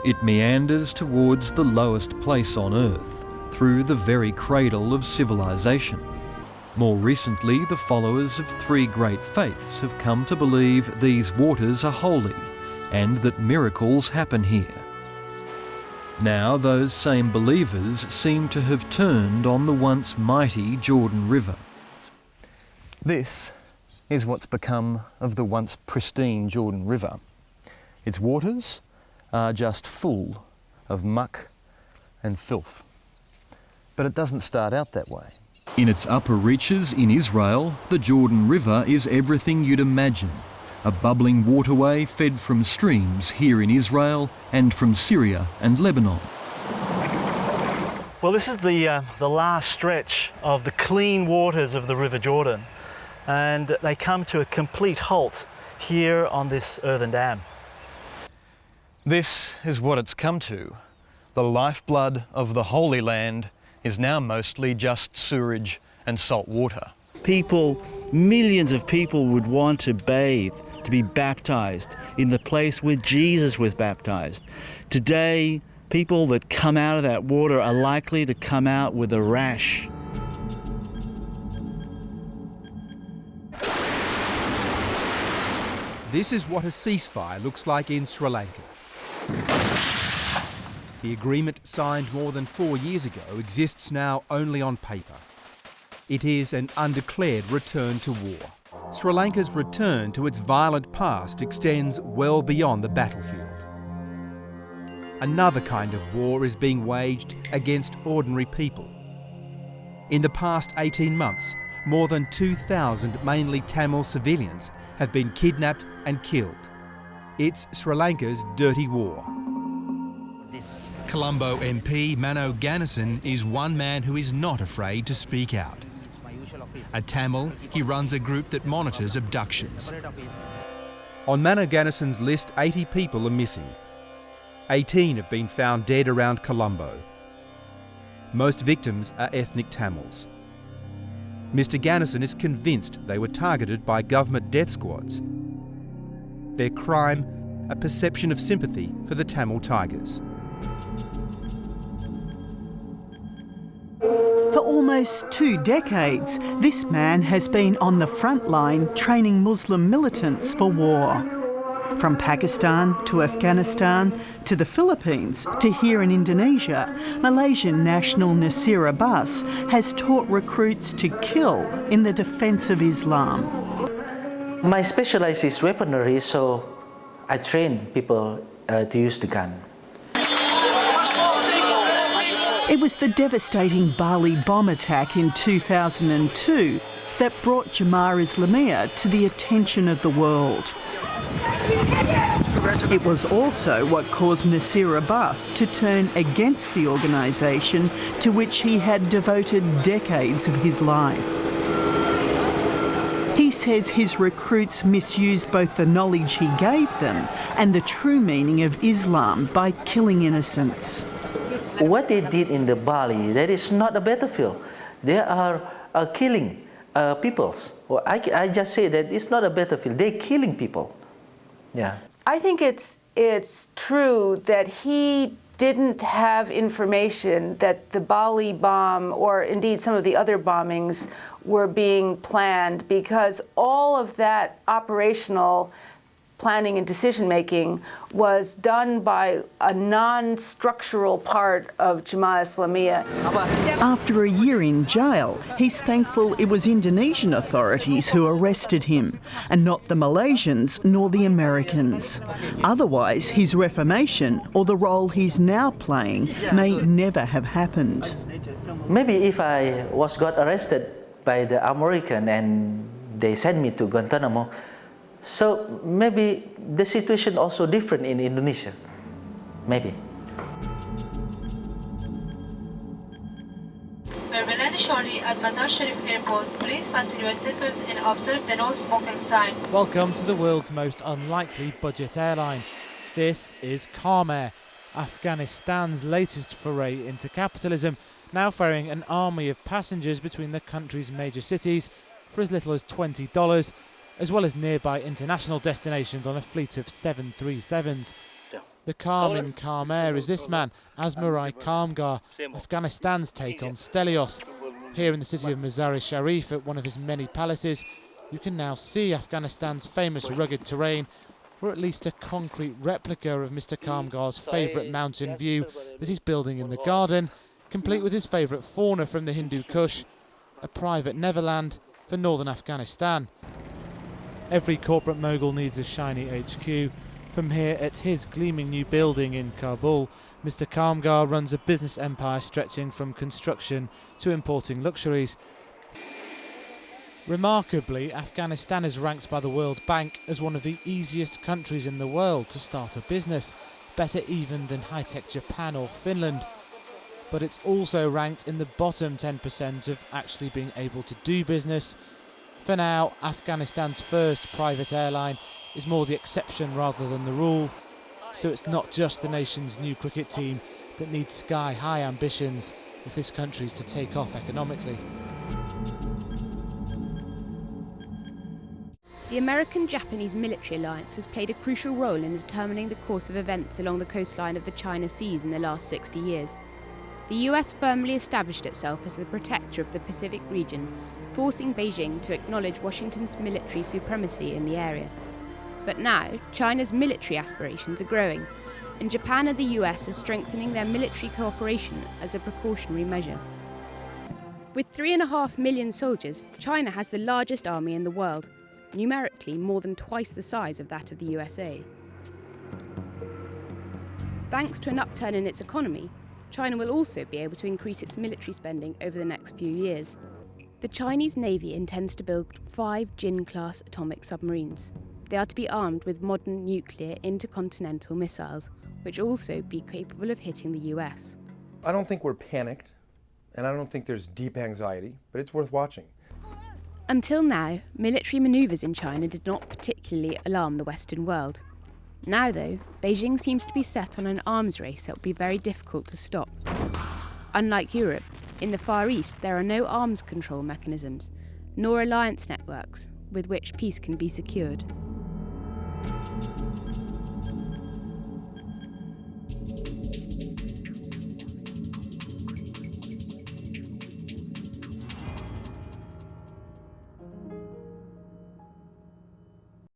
It meanders towards the lowest place on Earth, through the very cradle of civilization. More recently, the followers of three great faiths have come to believe these waters are holy and that miracles happen here. Now those same believers seem to have turned on the once mighty Jordan River. This is what's become of the once pristine Jordan River. Its waters are just full of muck and filth. But it doesn't start out that way. In its upper reaches in Israel, the Jordan River is everything you'd imagine. A bubbling waterway fed from streams here in Israel and from Syria and Lebanon. Well, this is the last stretch of the clean waters of the River Jordan, and they come to a complete halt here on this earthen dam. This is what it's come to. The lifeblood of the Holy Land is now mostly just sewerage and salt water. People, millions of people would want to bathe, to be baptized in the place where Jesus was baptized. Today, people that come out of that water are likely to come out with a rash. This is what a ceasefire looks like in Sri Lanka. The agreement signed more than 4 years ago exists now only on paper. It is an undeclared return to war. Sri Lanka's return to its violent past extends well beyond the battlefield. Another kind of war is being waged against ordinary people. In the past 18 months, more than 2,000 mainly Tamil civilians have been kidnapped and killed. It's Sri Lanka's Dirty War. Colombo MP Mano Ganesan is one man who is not afraid to speak out. A Tamil, he runs a group that monitors abductions. On Mano Ganesan's list, 80 people are missing. 18 have been found dead around Colombo. Most victims are ethnic Tamils. Mr. Ganesan is convinced they were targeted by government death squads. Their crime, a perception of sympathy for the Tamil Tigers. For almost 2 decades, this man has been on the front line training Muslim militants for war. From Pakistan to Afghanistan to the Philippines to here in Indonesia, Malaysian national Nasir Abbas has taught recruits to kill in the defence of Islam. My specialty is weaponry, so I train people to use the gun. It was the devastating Bali bomb attack in 2002 that brought Jemaah Islamiyah to the attention of the world. It was also what caused Nasir Abbas to turn against the organisation to which he had devoted decades of his life. He says his recruits misused both the knowledge he gave them and the true meaning of Islam by killing innocents. What they did in the Bali, that is not a battlefield. They are killing peoples. Well, I just say that it's not a battlefield. They're killing people. Yeah. I think it's true that he didn't have information that the Bali bomb, or indeed some of the other bombings, were being planned, because all of that operational planning and decision-making was done by a non-structural part of Jemaah Islamiyah. After a year in jail, he's thankful it was Indonesian authorities who arrested him, and not the Malaysians nor the Americans. Otherwise, his reformation, or the role he's now playing, may never have happened. Maybe if I got arrested by the American and they sent me to Guantanamo, so maybe the situation also different in Indonesia, maybe. Shortly at Mazar Sharif Airport, police fasten your seatbelts and observe the no smoking sign. Welcome to the world's most unlikely budget airline. This is Calm Air, Afghanistan's latest foray into capitalism, now ferrying an army of passengers between the country's major cities for as little as $20, as well as nearby international destinations on a fleet of 737s. The calm in calm air is this man, Azmurai Kamgar, Afghanistan's take on Stelios. Here in the city of Mazar-e-Sharif, at one of his many palaces, you can now see Afghanistan's famous rugged terrain, or at least a concrete replica of Mr. Kamgar's favourite mountain view that he's building in the garden, complete with his favourite fauna from the Hindu Kush, a private Neverland for northern Afghanistan. Every corporate mogul needs a shiny HQ. From here, at his gleaming new building in Kabul, Mr. Kamgar runs a business empire stretching from construction to importing luxuries. Remarkably, Afghanistan is ranked by the World Bank as one of the easiest countries in the world to start a business, better even than high-tech Japan or Finland. But it's also ranked in the bottom 10% of actually being able to do business. For now, Afghanistan's first private airline is more the exception rather than the rule. So it's not just the nation's new cricket team that needs sky-high ambitions if this country's to take off economically. The American-Japanese military alliance has played a crucial role in determining the course of events along the coastline of the China Seas in the last 60 years. The US firmly established itself as the protector of the Pacific region, forcing Beijing to acknowledge Washington's military supremacy in the area. But now, China's military aspirations are growing, and Japan and the US are strengthening their military cooperation as a precautionary measure. With 3.5 million soldiers, China has the largest army in the world, numerically more than twice the size of that of the USA. Thanks to an upturn in its economy, China will also be able to increase its military spending over the next few years. The Chinese Navy intends to build 5 Jin-class atomic submarines. They are to be armed with modern nuclear intercontinental missiles, which will also be capable of hitting the US. I don't think we're panicked, and I don't think there's deep anxiety, but it's worth watching. Until now, military manoeuvres in China did not particularly alarm the Western world. Now, though, Beijing seems to be set on an arms race that will be very difficult to stop. Unlike Europe, in the Far East there are no arms control mechanisms, nor alliance networks with which peace can be secured.